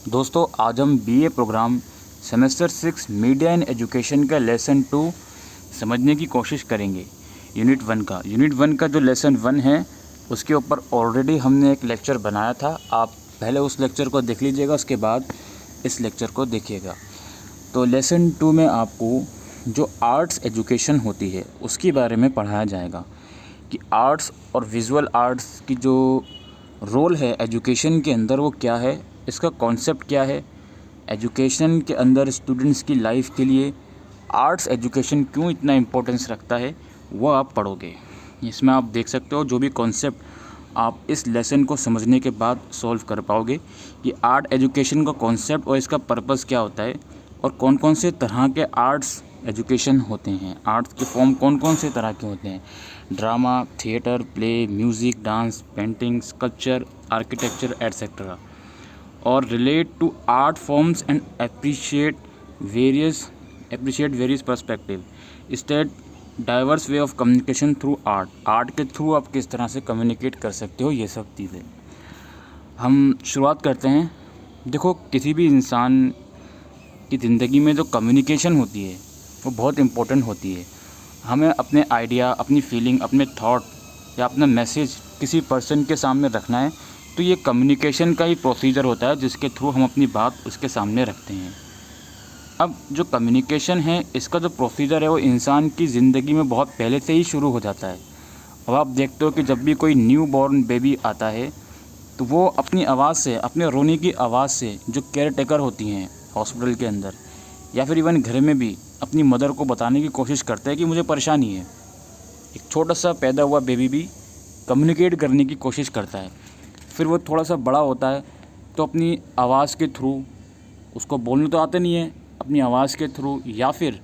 दोस्तों आज हम BA programme semester 6 media and education का लेसन 2 समझने की कोशिश करेंगे। यूनिट वन का जो लेसन 1 है उसके ऊपर ऑलरेडी हमने एक लेक्चर बनाया था। आप पहले उस लेक्चर को देख लीजिएगा, उसके बाद इस लेक्चर को देखिएगा। तो लेसन 2 में आपको जो आर्ट्स एजुकेशन होती है उसके बारे में पढ़ाया जाएगा कि आर्ट्स और विजुअल आर्ट्स की जो रोल है एजुकेशन के अंदर वो क्या है, इसका कॉन्सेप्ट क्या है, एजुकेशन के अंदर स्टूडेंट्स की लाइफ के लिए आर्ट्स एजुकेशन क्यों इतना इम्पोर्टेंस रखता है, वो आप पढ़ोगे। इसमें आप देख सकते हो जो भी कॉन्सेप्ट आप इस लेसन को समझने के बाद सॉल्व कर पाओगे कि आर्ट एजुकेशन का कॉन्सेप्ट और इसका पर्पस क्या होता है और कौन कौन से तरह के आर्ट्स एजुकेशन होते हैं, आर्ट्स के फॉर्म कौन कौन से तरह के होते हैं, drama, theatre, play, music, dance, painting, sculpture, architecture etcetera, और relate to art forms and appreciate various perspective, state diverse way of communication through art के थ्रू आप किस तरह से कम्युनिकेट कर सकते हो, ये सब चीज़ें हम शुरुआत करते हैं। देखो, किसी भी इंसान की ज़िंदगी में जो कम्युनिकेशन होती है वो बहुत इम्पोर्टेंट होती है। हमें अपने आइडिया, अपनी फीलिंग, अपने थॉट या अपना मैसेज किसी पर्सन के सामने रखना है तो ये कम्युनिकेशन का ही प्रोसीजर होता है जिसके थ्रू हम अपनी बात उसके सामने रखते हैं। अब जो कम्युनिकेशन है इसका जो प्रोसीजर है वो इंसान की ज़िंदगी में बहुत पहले से ही शुरू हो जाता है। अब आप देखते हो कि जब भी कोई न्यू बॉर्न बेबी आता है तो वो अपनी आवाज़ से, अपने रोने की आवाज़ से जो केयर टेकर होती हैं हॉस्पिटल के अंदर या फिर इवन घर में भी अपनी मदर को बताने की कोशिश करते हैं कि मुझे परेशानी है। एक छोटा सा पैदा हुआ बेबी भी कम्युनिकेट करने की कोशिश करता है। फिर वो थोड़ा सा बड़ा होता है तो अपनी आवाज़ के थ्रू, उसको बोलने तो आते नहीं है, अपनी आवाज़ के थ्रू या फिर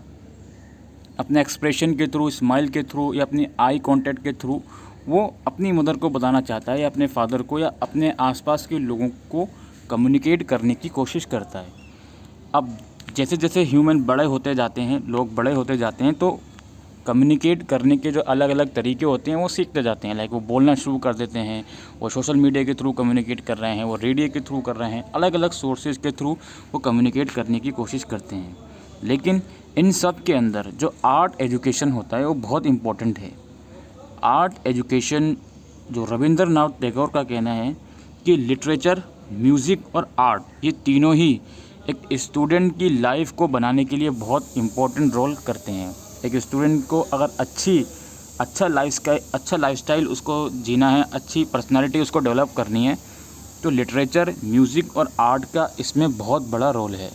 अपने एक्सप्रेशन के थ्रू, स्माइल के थ्रू या अपनी आई कांटेक्ट के थ्रू वो अपनी मदर को बताना चाहता है या अपने फादर को या अपने आसपास के लोगों को कम्युनिकेट करने की कोशिश करता है। अब जैसे जैसे ह्यूमन बड़े होते जाते हैं, लोग बड़े होते जाते हैं, तो कम्युनिकेट करने के जो अलग अलग तरीके होते हैं वो सीखते जाते हैं। लाइक वो बोलना शुरू कर देते हैं, वो सोशल मीडिया के थ्रू कम्युनिकेट कर रहे हैं, वो रेडियो के थ्रू कर रहे हैं, अलग अलग सोर्सेज के थ्रू वो कम्युनिकेट करने की कोशिश करते हैं। लेकिन इन सब के अंदर जो आर्ट एजुकेशन होता है वो बहुत इम्पोर्टेंट है। आर्ट एजुकेशन, जो रविंद्रनाथ टैगोर का कहना है कि लिटरेचर, म्यूज़िक और आर्ट ये तीनों ही एक स्टूडेंट की लाइफ को बनाने के लिए बहुत इम्पोर्टेंट रोल करते हैं। एक स्टूडेंट को अगर अच्छा लाइफस्टाइल उसको जीना है, अच्छी पर्सनालिटी उसको डेवलप करनी है तो लिटरेचर, म्यूज़िक और आर्ट का इसमें बहुत बड़ा रोल है।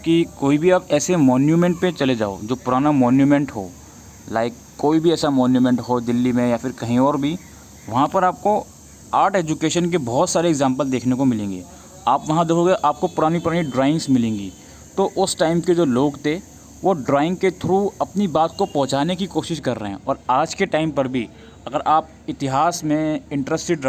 कि कोई भी आप ऐसे मॉन्यूमेंट पे चले जाओ जो पुराना मॉन्यूमेंट हो, लाइक कोई भी ऐसा मॉन्यूमेंट हो दिल्ली में या फिर कहीं और भी, वहाँ पर आपको आर्ट एजुकेशन के बहुत सारे एग्जांपल देखने को मिलेंगे। आप वहाँ देखोगे आपको पुरानी ड्राइंग्स मिलेंगी। तो उस टाइम के जो लोग थे वो ड्राइंग के थ्रू अपनी बात को पहुँचाने की कोशिश कर रहे हैं। और आज के टाइम पर भी अगर आप इतिहास में इंटरेस्ट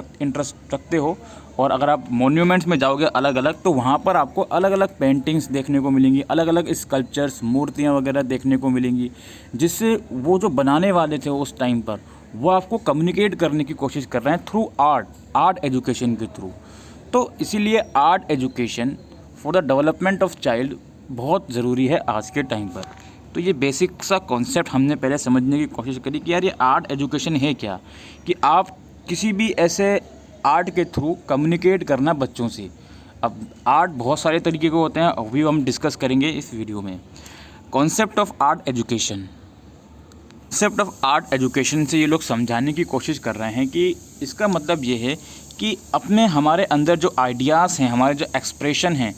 रखते हो और अगर आप मॉन्यूमेंट्स में जाओगे अलग अलग, तो वहाँ पर आपको अलग अलग पेंटिंग्स देखने को मिलेंगी, अलग अलग स्कल्पचर्स, मूर्तियाँ वगैरह देखने को मिलेंगी, जिससे वो जो बनाने वाले थे उस टाइम पर वो आपको कम्युनिकेट करने की कोशिश कर रहे हैं थ्रू आर्ट एजुकेशन के थ्रू। तो इसीलिए art education for the development of child बहुत ज़रूरी है आज के टाइम पर। तो ये बेसिक सा कॉन्सेप्ट हमने पहले समझने की कोशिश करी कि यार ये आर्ट एजुकेशन है क्या, कि आप किसी भी ऐसे आर्ट के थ्रू कम्युनिकेट करना बच्चों से। अब आर्ट बहुत सारे तरीके के होते हैं, अभी हम डिस्कस करेंगे इस वीडियो में। Concept of art education, concept of art education से ये लोग समझाने की कोशिश कर रहे हैं कि इसका मतलब ये है कि हमारे अंदर जो आइडियाज़ हैं, हमारे जो एक्सप्रेशन हैं,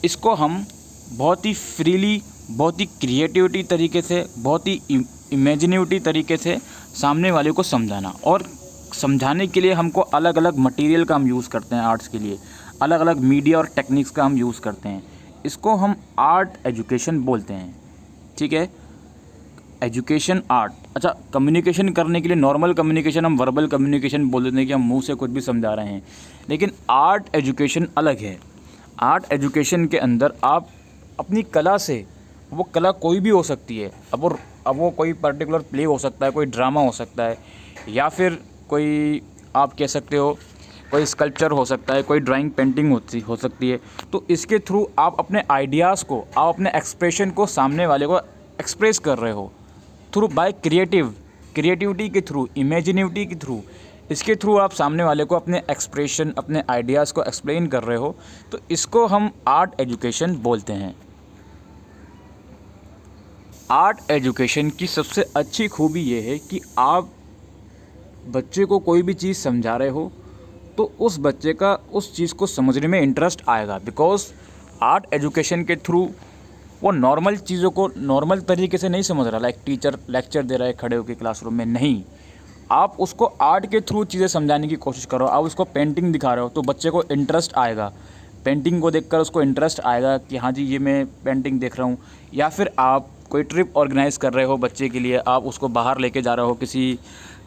इसको हम बहुत ही फ्रीली, बहुत ही क्रिएटिविटी तरीके से, बहुत ही इमेजिनेटिव तरीके से सामने वाले को समझाना। और समझाने के लिए हमको अलग अलग मटेरियल का हम यूज़ करते हैं आर्ट्स के लिए, अलग अलग मीडिया और टेक्निक्स का हम यूज़ करते हैं। इसको हम आर्ट एजुकेशन बोलते हैं। ठीक है, एजुकेशन आर्ट। अच्छा, कम्युनिकेशन करने के लिए नॉर्मल कम्युनिकेशन हम वर्बल कम्युनिकेशन बोल देते हैं कि हम मुंह से कुछ भी समझा रहे हैं, लेकिन आर्ट एजुकेशन अलग है। आर्ट एजुकेशन के अंदर आप अपनी कला से, वो कला कोई भी हो सकती है, अब वो कोई पर्टिकुलर प्ले हो सकता है, कोई ड्रामा हो सकता है, या फिर कोई आप कह सकते हो कोई स्कल्पचर हो सकता है, कोई ड्राइंग पेंटिंग हो सकती है। तो इसके थ्रू आप अपने आइडियाज़ को, आप अपने एक्सप्रेशन को सामने वाले को एक्सप्रेस कर रहे हो थ्रू बाय क्रिएटिविटी के थ्रू, इमेजिनिविटी के थ्रू। इसके थ्रू आप सामने वाले को अपने एक्सप्रेशन, अपने आइडियाज़ को एक्सप्लेन कर रहे हो। तो इसको हम आर्ट एजुकेशन बोलते हैं। आर्ट एजुकेशन की सबसे अच्छी खूबी ये है कि आप बच्चे को कोई भी चीज़ समझा रहे हो तो उस बच्चे का उस चीज़ को समझने में इंटरेस्ट आएगा, बिकॉज आर्ट एजुकेशन के थ्रू वो नॉर्मल चीज़ों को नॉर्मल तरीके से नहीं समझ रहा, लाइक टीचर लेक्चर दे रहा है खड़े होकर क्लासरूम में। नहीं, आप उसको आर्ट के थ्रू चीज़ें समझाने की कोशिश करो। आप उसको पेंटिंग दिखा रहे हो तो बच्चे को इंटरेस्ट आएगा, पेंटिंग को देखकर उसको इंटरेस्ट आएगा कि हाँ जी ये मैं पेंटिंग देख रहा हूँ। या फिर आप कोई ट्रिप ऑर्गेनाइज़ कर रहे हो बच्चे के लिए, आप उसको बाहर लेके जा रहे हो, किसी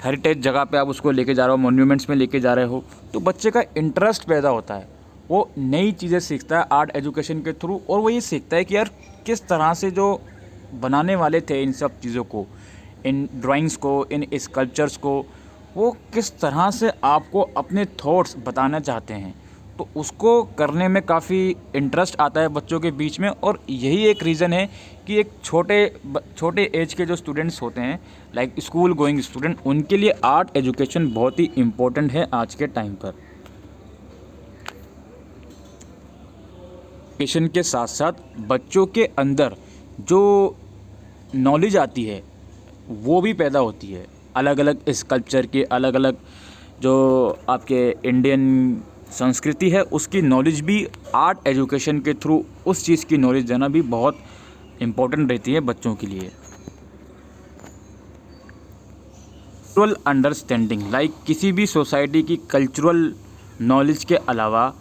हेरिटेज जगह पे आप उसको लेके जा रहे हो, मॉन्यूमेंट्स में लेके जा रहे हो, तो बच्चे का इंटरेस्ट पैदा होता है। वो नई चीज़ें सीखता है आर्ट एजुकेशन के थ्रू, और वो ये सीखता है कि यार किस तरह से जो बनाने वाले थे इन सब चीज़ों को, इन ड्राइंग्स को, इन स्कल्पचर्स को, वो किस तरह से आपको अपने थॉट्स बताना चाहते हैं। तो उसको करने में काफ़ी इंटरेस्ट आता है बच्चों के बीच में। और यही एक रीज़न है कि एक छोटे एज के जो स्टूडेंट्स होते हैं, लाइक स्कूल गोइंग स्टूडेंट, उनके लिए आर्ट एजुकेशन बहुत ही इम्पोर्टेंट है आज के टाइम पर। एजुकेशन के साथ साथ बच्चों के अंदर जो नॉलेज आती है वो भी पैदा होती है। अलग अलग स्कल्पचर के, अलग अलग जो आपके इंडियन संस्कृति है उसकी नॉलेज भी आर्ट एजुकेशन के थ्रू, उस चीज़ की नॉलेज देना भी बहुत इम्पोर्टेंट रहती है बच्चों के लिए। कल्चरल अंडरस्टैंडिंग, लाइक किसी भी सोसाइटी की कल्चरल नॉलेज के अलावा,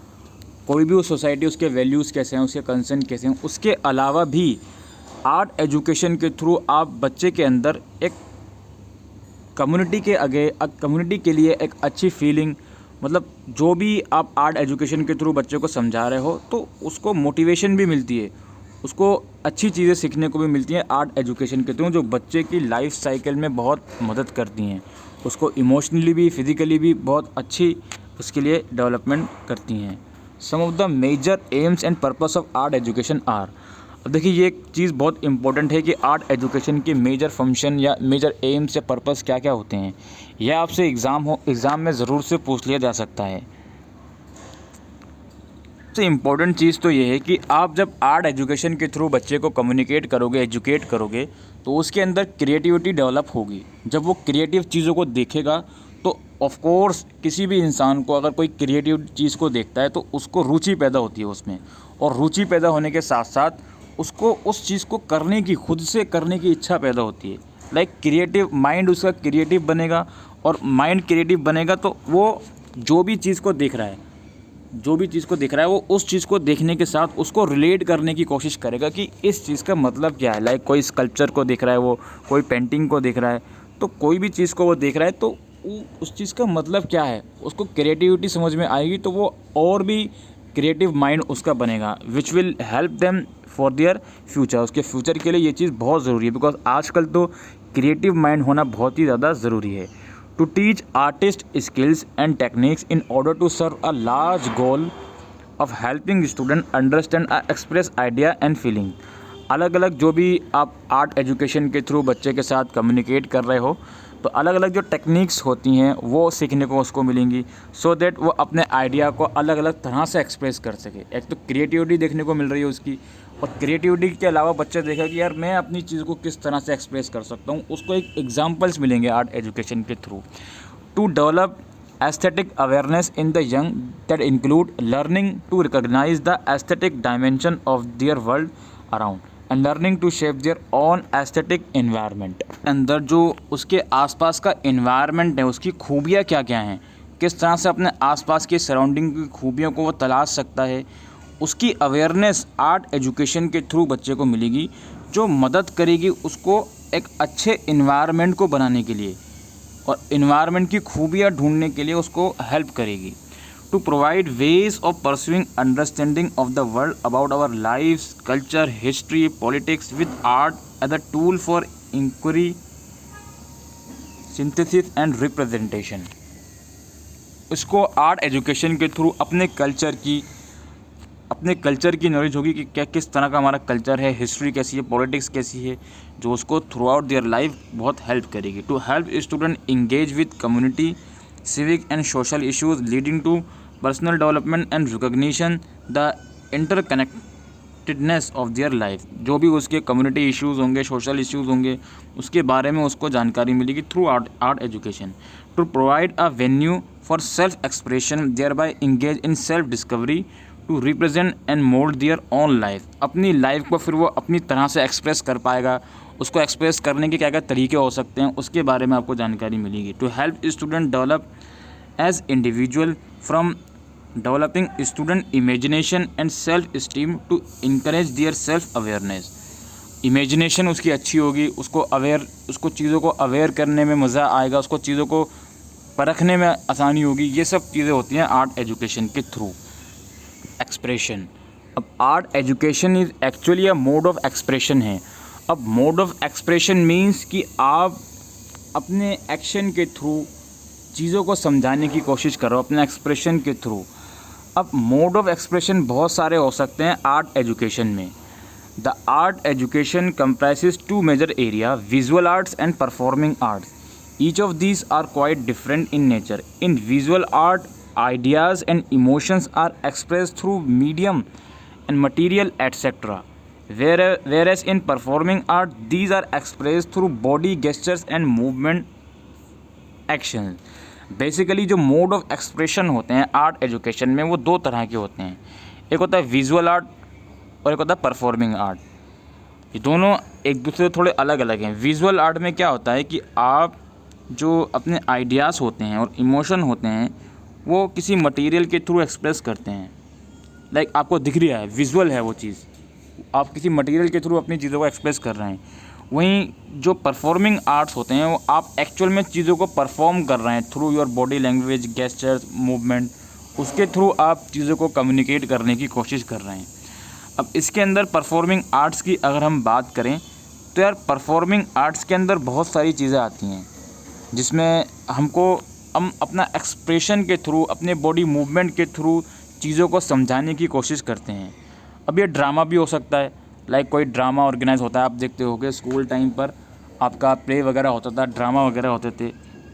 कोई भी वो सोसाइटी, उसके वैल्यूज़ कैसे हैं, उसके कंसर्न कैसे हैं, उसके अलावा भी आर्ट एजुकेशन के थ्रू आप बच्चे के अंदर एक कम्युनिटी के लिए एक अच्छी फीलिंग, मतलब जो भी आप आर्ट एजुकेशन के थ्रू बच्चे को समझा रहे हो तो उसको मोटिवेशन भी मिलती है, उसको अच्छी चीज़ें सीखने को भी मिलती हैं आर्ट एजुकेशन के थ्रू, जो बच्चे की लाइफ साइकिल में बहुत मदद करती हैं। उसको इमोशनली भी, फिज़िकली भी बहुत अच्छी उसके लिए डेवलपमेंट करती हैं। Some of the major aims and purpose of art education are. अब देखिए ये एक चीज़ बहुत इंपॉर्टेंट है कि आर्ट एजुकेशन के मेजर फंक्शन या मेजर एम्स या पर्पस क्या क्या होते हैं। यह आपसे एग्ज़ाम में ज़रूर से पूछ लिया जा सकता है। सबसे इम्पोर्टेंट चीज़ तो ये है कि आप जब आर्ट एजुकेशन के थ्रू बच्चे को कम्युनिकेट करोगे, एजुकेट करोगे, तो उसके अंदर क्रिएटिविटी डेवलप होगी। जब वो क्रिएटिव चीज़ों को देखेगा तो ऑफ कोर्स किसी भी इंसान को अगर कोई क्रिएटिव चीज़ को देखता है तो उसको रुचि पैदा होती है उसमें, और रुचि पैदा होने के साथ साथ उसको उस चीज़ को करने की, खुद से करने की इच्छा पैदा होती है। लाइक क्रिएटिव माइंड उसका क्रिएटिव बनेगा, और माइंड क्रिएटिव बनेगा तो वो जो भी चीज़ को देख रहा है वो उस चीज़ को देखने के साथ उसको रिलेट करने की कोशिश करेगा कि इस चीज़ का मतलब क्या है। लाइक कोई स्कल्पचर को देख रहा है, वो कोई पेंटिंग को देख रहा है, तो कोई भी चीज़ को वो देख रहा है तो उस चीज़ का मतलब क्या है, उसको क्रिएटिविटी समझ में आएगी, तो वो और भी क्रिएटिव माइंड उसका बनेगा, which will help them for their future. उसके फ्यूचर के लिए ये चीज़ बहुत ज़रूरी है, बिकॉज आजकल तो क्रिएटिव माइंड होना बहुत ही ज़्यादा ज़रूरी है। To teach artist skills and techniques in order to serve a large goal of helping student understand express idea and feeling. अलग अलग जो भी आप आर्ट एजुकेशन के थ्रू बच्चे के साथ कम्युनिकेट कर रहे हो, तो अलग अलग जो टेक्निक्स होती हैं वो सीखने को उसको मिलेंगी, सो दैट वो अपने आइडिया को अलग अलग तरह से एक्सप्रेस कर सके। एक तो क्रिएटिविटी देखने को मिल रही है उसकी, और क्रिएटिविटी के अलावा बच्चा देखेगा कि यार मैं अपनी चीज़ को किस तरह से एक्सप्रेस कर सकता हूँ, उसको एक एग्जाम्पल्स मिलेंगे आर्ट एजुकेशन के through. To develop aesthetic awareness in the young that include learning to recognise the aesthetic dimension of their world around and learning to shape their own aesthetic environment. अंदर जो उसके आसपास का environment है, उसकी खूबियाँ क्या क्या हैं, किस तरह से अपने आसपास के सराउंडिंग की खूबियों को वो तलाश सकता है, उसकी अवेयरनेस आर्ट एजुकेशन के थ्रू बच्चे को मिलेगी, जो मदद करेगी उसको एक अच्छे इन्वायरमेंट को बनाने के लिए और इन्वायरमेंट की खूबियाँ ढूंढने के लिए उसको हेल्प करेगी। To provide ways of pursuing understanding of the world about our lifes, culture, history, politics with art as a tool for inquiry, synthesis and representation. उसको आर्ट एजुकेशन के थ्रू अपने कल्चर की नॉलेज होगी कि क्या किस तरह का हमारा कल्चर है, हिस्ट्री कैसी है, पॉलिटिक्स कैसी है, जो उसको थ्रू आउट देयर लाइफ बहुत हेल्प करेगी। To help student engage with community, civic and social issues leading to personal development and recognition the interconnectedness of their life। जो भी उसके कम्युनिटी इश्यूज़ होंगे, सोशल इश्यूज़ होंगे, उसके बारे में उसको जानकारी मिलेगी through art education. To provide a venue for self expression their by engage in self discovery to represent and mould their own life. अपनी लाइफ को फिर वो अपनी तरह से एक्सप्रेस कर पाएगा, उसको एक्सप्रेस करने के क्या क्या तरीके हो सकते हैं, उसके बारे में आपको जानकारी मिलेगी। To help student develop as individual from developing student imagination and self esteem to encourage their self awareness. Imagination उसकी अच्छी होगी, उसको चीज़ों को अवेयर करने में मज़ा आएगा, उसको चीज़ों को परखने में आसानी होगी। ये सब चीज़ें होती हैं आर्ट एजुकेशन के थ्रू। एक्सप्रेशन। अब art education is actually a mode of expression है। अब मोड ऑफ एक्सप्रेशन मीन्स कि आप अपने एक्शन के थ्रू चीज़ों को समझाने की कोशिश करो, अपने एक्सप्रेशन के थ्रू। अब मोड ऑफ एक्सप्रेशन बहुत सारे हो सकते हैं आर्ट एजुकेशन में। The art education comprises two major area, visual arts and performing arts. Each of these are quite different in nature. In visual art, ideas and emotions are expressed through medium and material etc. Whereas in performing art, these are expressed through body gestures and movement action. Basically जो mode of expression होते हैं art education में वो दो तरह के होते हैं। एक होता है विजुअल आर्ट और एक होता है परफॉर्मिंग आर्ट। ये दोनों एक दूसरे से थोड़े अलग अलग हैं। विजुअल आर्ट में क्या होता है कि आप जो अपने आइडियाज़ होते हैं और इमोशन होते हैं वो किसी मटेरियल के थ्रू एक्सप्रेस करते हैं। लाइक आपको दिख रहा है, विजुअल है वो चीज़, आप किसी मटेरियल के थ्रू अपनी चीज़ों को एक्सप्रेस कर रहे हैं। वहीं जो परफॉर्मिंग आर्ट्स होते हैं वो आप एक्चुअल में चीज़ों को परफॉर्म कर रहे हैं through your body language, gestures, movement, उसके थ्रू आप चीज़ों को कम्युनिकेट करने की कोशिश कर रहे हैं। अब इसके अंदर परफॉर्मिंग आर्ट्स की अगर हम बात करें तो यार परफॉर्मिंग आर्ट्स के अंदर बहुत सारी चीज़ें आती हैं जिसमें हम अपना एक्सप्रेशन के थ्रू, अपने बॉडी मूवमेंट के थ्रू चीज़ों को समझाने की कोशिश करते हैं। अब ये ड्रामा भी हो सकता है, लाइक कोई ड्रामा ऑर्गेनाइज होता है, आप देखते होगे स्कूल टाइम पर आपका प्ले वगैरह होता था, ड्रामा वगैरह होते थे,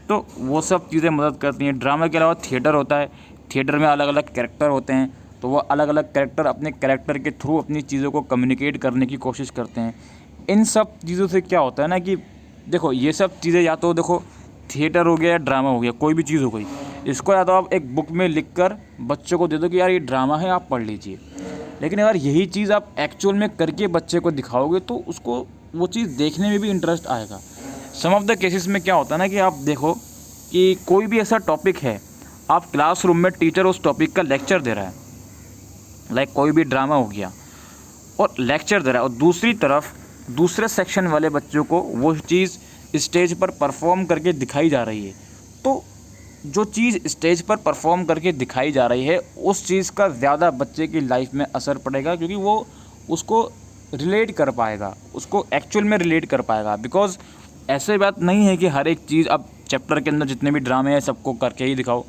तो वो सब चीज़ें मदद करती हैं। ड्रामा के अलावा थिएटर होता है, थिएटर में अलग अलग कैरेक्टर होते हैं, तो वो अलग अलग कैरेक्टर अपने कैरेक्टर के थ्रू अपनी चीज़ों को कम्युनिकेट करने की कोशिश करते हैं। इन सब चीज़ों से क्या होता है ना कि देखो ये सब चीज़ें या तो देखो थिएटर हो गया या ड्रामा हो गया, कोई भी चीज़ हो गई, इसको या तो आप एक बुक में लिख कर बच्चों को दे दो कि यार ये ड्रामा है, आप पढ़ लीजिए। लेकिन अगर यही चीज़ आप एक्चुअल में करके बच्चे को दिखाओगे तो उसको वो चीज़ देखने में भी इंटरेस्ट आएगा। सम ऑफ द केसेस में क्या होता है ना कि आप देखो कि कोई भी ऐसा टॉपिक है, आप क्लासरूम में टीचर उस टॉपिक का लेक्चर दे रहा है, लाइक कोई भी ड्रामा हो गया और लेक्चर दे रहा है, और दूसरी तरफ दूसरे सेक्शन वाले बच्चों को वो चीज़ स्टेज पर परफॉर्म करके दिखाई जा रही है। तो जो चीज़ स्टेज पर परफॉर्म करके दिखाई जा रही है उस चीज़ का ज़्यादा बच्चे की लाइफ में असर पड़ेगा, क्योंकि वो उसको रिलेट कर पाएगा, उसको एक्चुअल में रिलेट कर पाएगा। बिकॉज ऐसे बात नहीं है कि हर एक चीज़ अब चैप्टर के अंदर जितने भी ड्रामे हैं सबको करके ही दिखाओ।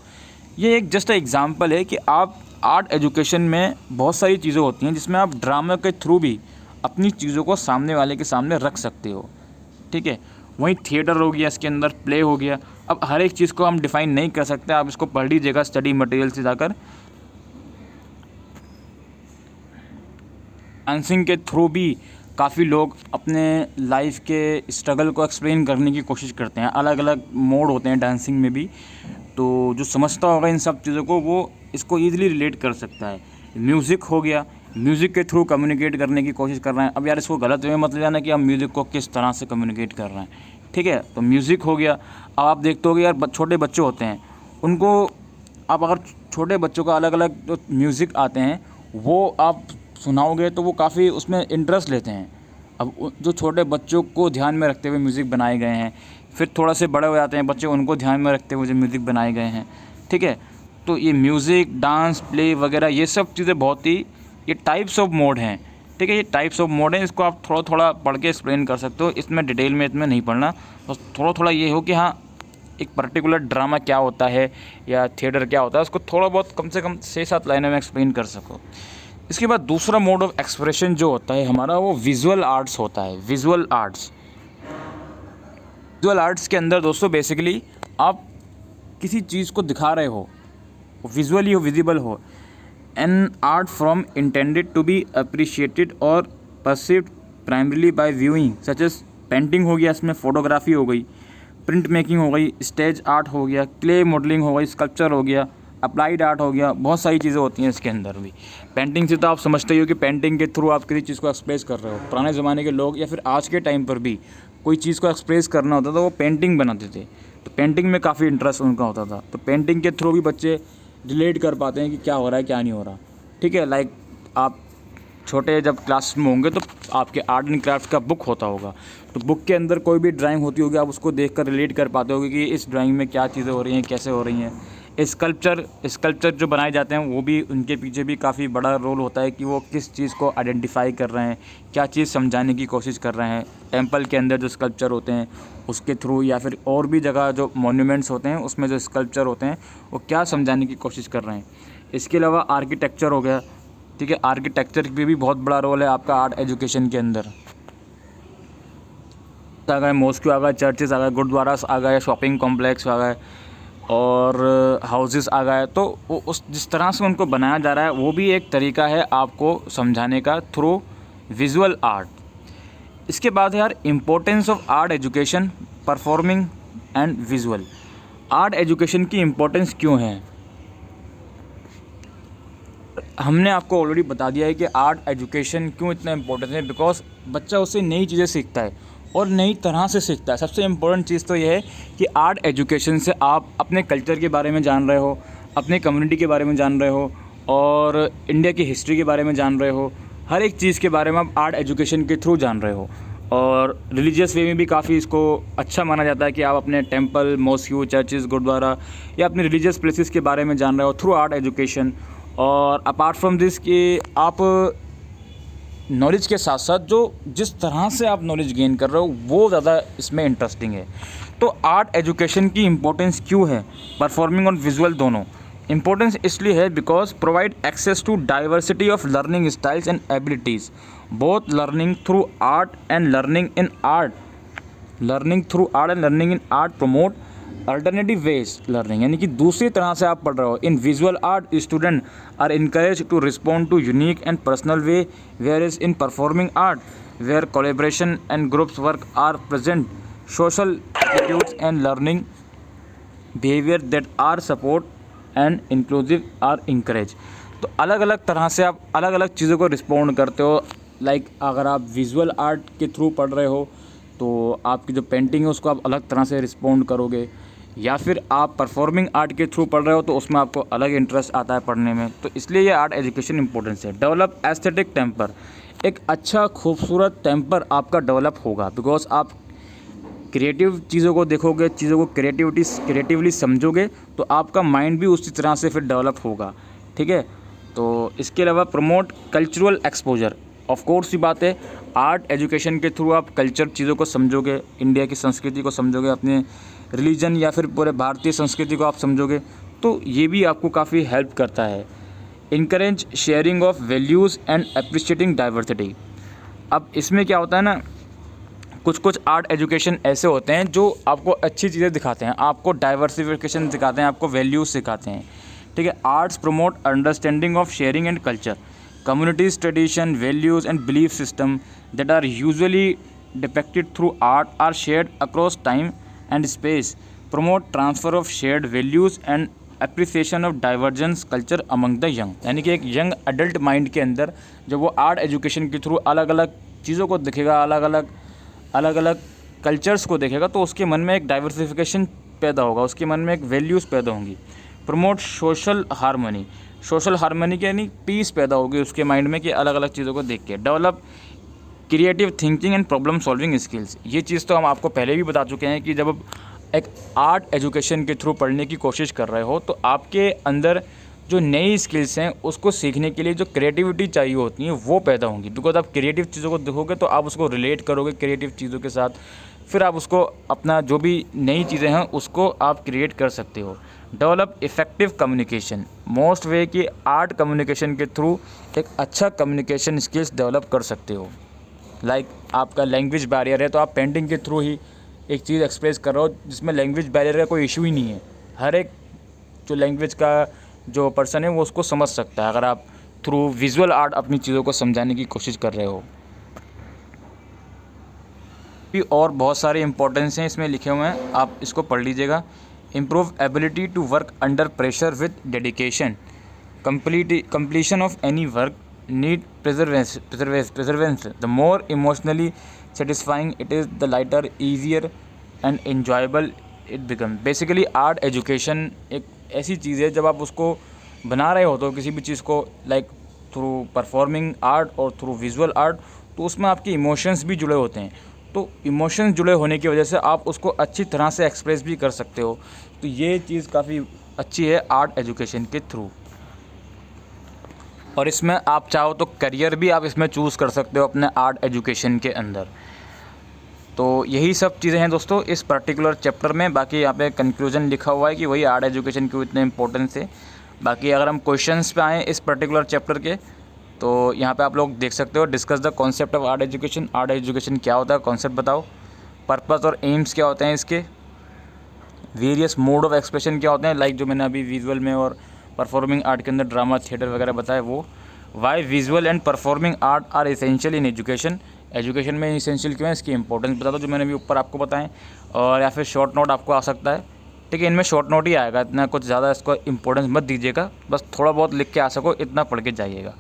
ये एक जस्ट एग्जांपल है कि आप आर्ट एजुकेशन में बहुत सारी चीज़ें होती हैं जिसमें आप ड्रामा के थ्रू भी अपनी चीज़ों को सामने वाले के सामने रख सकते हो, ठीक है। वहीं थिएटर हो गया, इसके अंदर प्ले हो गया। अब हर एक चीज़ को हम डिफ़ाइन नहीं कर सकते, आप इसको पढ़ लीजिएगा स्टडी मटेरियल से जाकर। डांसिंग के थ्रू भी काफ़ी लोग अपने लाइफ के स्ट्रगल को एक्सप्लेन करने की कोशिश करते हैं। अलग अलग मोड होते हैं डांसिंग में भी, तो जो समझता होगा इन सब चीज़ों को वो इसको ईज़िली रिलेट कर सकता है। म्यूज़िक हो गया, म्यूज़िक के थ्रू कम्युनिकेट करने की कोशिश कर रहे हैं। अब यार इसको गलत वे मत ले जाना कि हम म्यूज़िक को किस तरह से कम्युनिकेट कर रहे हैं, ठीक है। तो म्यूज़िक हो गया। अब आप देखते होगे यार छोटे बच्चे होते हैं, उनको आप अगर छोटे बच्चों का अलग अलग जो म्यूज़िक आते हैं वो आप सुनाओगे तो वो काफ़ी उसमें इंटरेस्ट लेते हैं। अब जो छोटे बच्चों को ध्यान में रखते हुए म्यूज़िक बनाए गए हैं, फिर थोड़ा से बड़े हो जाते हैं बच्चे, उनको ध्यान में रखते हुए जो म्यूज़िक बनाए गए हैं, ठीक है। तो ये म्यूज़िक, डांस, प्ले वगैरह ये सब चीज़ें बहुत ही, ये टाइप्स ऑफ मोड हैं, ठीक है। ये टाइप्स ऑफ मोड हैं, इसको आप थोड़ा थोड़ा पढ़ के एक्सप्लेन कर सकते हो, इसमें डिटेल में इतना नहीं पढ़ना, बस थोड़ा थोड़ा ये हो कि हाँ एक पर्टिकुलर ड्रामा क्या होता है या थिएटर क्या होता है उसको थोड़ा बहुत कम से कम 6-7 लाइनों में एक्सप्लेन कर सको। इसके बाद दूसरा मोड ऑफ एक्सप्रेशन जो होता है हमारा वो विजुअल आर्ट्स होता है। विजुअल आर्ट्स के अंदर दोस्तों बेसिकली आप किसी चीज़ को दिखा रहे हो, विजुअली हो, विजिबल हो। An art form intended to be appreciated और perceived primarily by viewing such as painting हो गया, इसमें फोटोग्राफी हो गई, प्रिंट मेकिंग हो गई, स्टेज आर्ट हो गया, क्ले मॉडलिंग हो गई, स्कल्पचर हो गया, अप्लाइड आर्ट हो गया, बहुत सारी चीज़ें होती हैं इसके अंदर भी। पेंटिंग से तो आप समझते ही हो कि पेंटिंग के थ्रू आप किसी चीज़ को एक्सप्रेस कर रहे हो। पुराने ज़माने के लोग या फिर आज के टाइम पर भी कोई चीज़ को एक्सप्रेस करना होता था वो पेंटिंग बनाते थे, तो पेंटिंग में काफ़ी इंटरेस्ट उनका होता था। तो पेंटिंग के थ्रू भी बच्चे रिलेट कर पाते हैं कि क्या हो रहा है क्या नहीं हो रहा। ठीक है, लाइक आप छोटे जब क्लास में होंगे तो आपके आर्ट एंड क्राफ्ट का बुक होता होगा, तो बुक के अंदर कोई भी ड्राइंग होती होगी, आप उसको देखकर रिलेट कर पाते होगे कि इस ड्राइंग में क्या चीज़ें हो रही हैं, कैसे हो रही हैं। स्कल्पचर जो बनाए जाते हैं वो भी उनके पीछे भी काफ़ी बड़ा रोल होता है कि वो किस चीज़ को आइडेंटिफाई कर रहे हैं, क्या चीज़ समझाने की कोशिश कर रहे हैं। टेंपल के अंदर जो स्कल्पचर होते हैं उसके थ्रू या फिर और भी जगह जो मॉन्यूमेंट्स होते हैं उसमें जो स्कल्पचर होते हैं वो क्या समझाने की कोशिश कर रहे हैं। इसके अलावा आर्किटेक्चर हो गया, ठीक है, आर्किटेक्चर की भी बहुत बड़ा रोल है आपका आर्ट एजुकेशन के अंदर। आ गए मॉस्क आ गए, चर्चेस आ गए, गुरुद्वारास आ गए, शॉपिंग कॉम्प्लेक्स आ गए और हाउसेस आ गए। तो वो उस जिस तरह से उनको बनाया जा रहा है वो भी एक तरीका है आपको समझाने का थ्रू विजुअल आर्ट। इसके बाद है यार importance of art education, performing and visual. Art education की इम्पोर्टेंस क्यों है, हमने आपको ऑलरेडी बता दिया है कि आर्ट एजुकेशन क्यों इतना इम्पोर्टेंट है। बिकॉज बच्चा उससे नई चीज़ें सीखता है और नई तरह से सीखता है। सबसे इम्पोर्टेंट चीज़ तो ये है कि आर्ट एजुकेशन से आप अपने कल्चर के बारे में जान रहे हो, अपने कम्युनिटी के बारे में जान रहे हो और इंडिया की हिस्ट्री के बारे में जान रहे हो। हर एक चीज़ के बारे में आप आर्ट एजुकेशन के थ्रू जान रहे हो। और रिलीजियस वे में भी काफ़ी इसको अच्छा माना जाता है कि आप अपने टेंपल, मॉस्क्यू, चर्चेस, गुरुद्वारा या अपने रिलीजियस प्लेसेस के बारे में जान रहे हो थ्रू आर्ट एजुकेशन। और अपार्ट फ्रॉम दिस कि आप नॉलेज के साथ साथ जो जिस तरह से आप नॉलेज गेन कर रहे हो वो ज़्यादा इसमें इंटरेस्टिंग है। तो आर्ट एजुकेशन की इम्पोर्टेंस क्यों है, परफॉर्मिंग और विजुअल दोनों। इम्पोर्टेंस इसलिए है because provide access to diversity of learning styles and abilities, both learning through art and learning in art. Learning through art and learning in art promote alternative ways learning, यानी कि दूसरी तरह से आप पढ़ रहे हो। In visual art student are encourage to respond to unique and personal way, where is in performing art where collaboration and groups work are present, social attitudes and learning behaviour that are support and inclusive are encourage. तो अलग अलग तरह से आप अलग अलग चीज़ों को रिस्पॉन्ड करते हो। लाइक अगर आप विजुअल आर्ट के थ्रू पढ़ रहे हो तो आपकी जो पेंटिंग है उसको आप अलग तरह से रिस्पॉन्ड करोगे, या फिर आप परफॉर्मिंग आर्ट के थ्रू पढ़ रहे हो तो उसमें आपको अलग इंटरेस्ट आता है पढ़ने में। तो इसलिए ये आर्ट एजुकेशन इंपॉर्टेंस है। डेवलप एस्थेटिक टेम्पर, एक अच्छा खूबसूरत टेम्पर आपका डेवलप होगा बिकॉज आप क्रिएटिव चीज़ों को देखोगे, चीज़ों को क्रिएटिवली समझोगे तो आपका माइंड भी उसी तरह से फिर डेवलप होगा। ठीक है, तो इसके अलावा promote cultural exposure, of course ये बात है आर्ट एजुकेशन के थ्रू आप कल्चर चीज़ों को समझोगे, इंडिया की संस्कृति को समझोगे, अपने रिलीजन या फिर पूरे भारतीय संस्कृति को आप समझोगे, तो ये भी आपको काफ़ी हेल्प करता है। Encourage sharing of values and appreciating diversity. अब इसमें क्या होता है ना, कुछ आर्ट एजुकेशन ऐसे होते हैं जो आपको अच्छी चीज़ें दिखाते हैं, आपको डाइवर्सिफिकेशन दिखाते हैं, आपको वैल्यूज़ सिखाते हैं। ठीक है, arts promote understanding of sharing and culture, communities, tradition, values and belief system that are usually depicted through art are shared across time and space, promote transfer of shared values and appreciation of divergence culture among the young। यानी कि एक young adult mind के अंदर जब वो art education के through अलग अलग चीज़ों को देखेगा, अलग अलग कल्चर्स को देखेगा तो उसके मन में एक डाइवर्सिफिकेशन पैदा होगा, उसके मन में एक वैल्यूज़ पैदा होंगी। Promote social harmony, social harmony के यानी पीस पैदा होगी उसके माइंड में कि अलग अलग चीज़ों को देख के। Develop creative thinking and problem solving skills, ये चीज़ तो हम आपको पहले भी बता चुके हैं कि जब आप एक आर्ट एजुकेशन के थ्रू पढ़ने की कोशिश कर रहे हो तो आपके अंदर जो नई स्किल्स हैं उसको सीखने के लिए जो क्रिएटिविटी चाहिए होती है वो पैदा होंगी। बिकॉज आप क्रिएटिव चीज़ों को देखोगे तो आप उसको रिलेट करोगे क्रिएटिव चीज़ों के साथ, फिर आप उसको अपना जो भी नई चीज़ें हैं उसको आप क्रिएट कर सकते हो। डेवलप इफ़ेक्टिव कम्युनिकेशन, मोस्ट वे कि आर्ट कम्युनिकेशन के थ्रू एक अच्छा कम्युनिकेशन स्किल्स डेवलप कर सकते हो। लाइक आपका लैंग्वेज बैरियर है तो आप पेंटिंग के थ्रू ही एक चीज़ एक्सप्रेस कर रहे हो जिसमें लैंग्वेज बैरियर का कोई इशू ही नहीं है। हर एक जो लैंग्वेज का जो पर्सन है वो उसको समझ सकता है अगर आप थ्रू विजुअल आर्ट अपनी चीज़ों को समझाने की कोशिश कर रहे हो। भी और बहुत सारे इंपॉर्टेंस हैं इसमें लिखे हुए हैं, आप इसको पढ़ लीजिएगा। Improve ability to work under pressure with dedication, completion of any work need perseverance. The more emotionally satisfying it is, the lighter, easier and enjoyable it becomes. Basically art education एक ऐसी चीज़ है जब आप उसको बना रहे हो तो किसी भी चीज़ को लाइक थ्रू परफॉर्मिंग आर्ट और थ्रू विजुअल आर्ट, तो उसमें आपके इमोशंस भी जुड़े होते हैं। तो इमोशंस जुड़े होने की वजह से आप उसको अच्छी तरह से एक्सप्रेस भी कर सकते हो। तो ये चीज़ काफ़ी अच्छी है आर्ट एजुकेशन के थ्रू। और इसमें आप चाहो तो करियर भी आप इसमें चूज़ कर सकते हो अपने आर्ट एजुकेशन के अंदर। तो यही सब चीज़ें हैं दोस्तों इस पर्टिकुलर चैप्टर में। बाकी यहाँ पे कंक्लूजन लिखा हुआ है कि वही आर्ट एजुकेशन क्यों इतने इंपॉर्टेंस है। बाकी अगर हम क्वेश्चंस पे आएँ इस पर्टिकुलर चैप्टर के, तो यहाँ पे आप लोग देख सकते हो, discuss the concept of art education. Art education क्या होता है, कॉन्सेप्ट बताओ। पर्पस और एम्स क्या होते हैं इसके। वेरियस मोड ऑफ एक्सप्रेशन क्या होते हैं, लाइक जो मैंने अभी विजुअल में और परफॉर्मिंग आर्ट के अंदर ड्रामा थिएटर वगैरह बताया वो। Why visual and performing art are essential in education, education में एसेंशियल क्यों है, इसकी इंपॉर्टेंस बता दो जो मैंने अभी ऊपर आपको बताएं। और या फिर शॉर्ट नोट आपको आ सकता है, ठीक है, इनमें शॉर्ट नोट ही आएगा, इतना कुछ ज़्यादा इसको इंपॉर्टेंस मत दीजिएगा, बस थोड़ा बहुत लिख के आ सको इतना पढ़ के जाइएगा।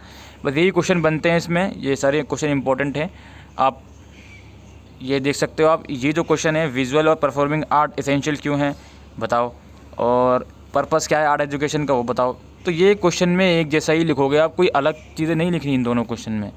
बस यही क्वेश्चन बनते हैं इसमें, ये सारे क्वेश्चन इंपॉर्टेंट हैं। आप ये देख सकते हो, आप ये जो क्वेश्चन है विजुअल और परफॉर्मिंग आर्ट एसेंशियल क्यों है बताओ, और पर्पस क्या है आर्ट एजुकेशन का वो बताओ। तो ये क्वेश्चन में एक जैसा ही लिखोगे आप, कोई अलग चीज़ें नहीं लिखनी इन दोनों क्वेश्चन में,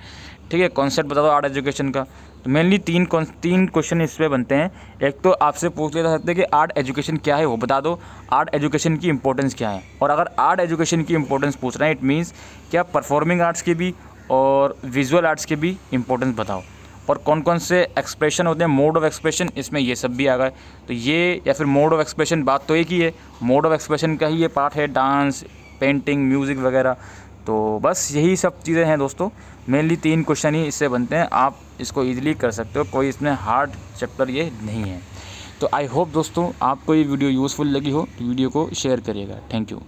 ठीक है। कॉन्सेप्ट बता दो आर्ट एजुकेशन का। तो मेनली तीन क्वेश्चन इस पर बनते हैं। एक तो आपसे पूछ ले सकते हैं कि आर्ट एजुकेशन क्या है वो बता दो, आर्ट एजुकेशन की इंपॉर्टेंस क्या है। और अगर आर्ट एजुकेशन की इंपॉर्टेंस पूछ रहे हैं इट मीन्स कि आप परफॉर्मिंग आर्ट्स की भी और विजुअल आर्ट्स की भी इंपॉर्टेंस बताओ, और कौन कौन से एक्सप्रेशन होते हैं, मोड ऑफ एक्सप्रेशन, इसमें ये सब भी आ गए। तो ये या फिर मोड ऑफ एक्सप्रेशन, बात तो एक ही है, मोड ऑफ एक्सप्रेशन का ही ये पार्ट है, डांस, पेंटिंग, म्यूज़िक वगैरह। तो बस यही सब चीज़ें हैं दोस्तों, मेनली 3 क्वेश्चन ही इससे बनते हैं, आप इसको ईजिली कर सकते हो, कोई इसमें हार्ड चैप्टर ये नहीं है। तो आई होप दोस्तों आपको ये वीडियो यूज़फुल लगी हो, तो वीडियो को शेयर करिएगा। Thank you.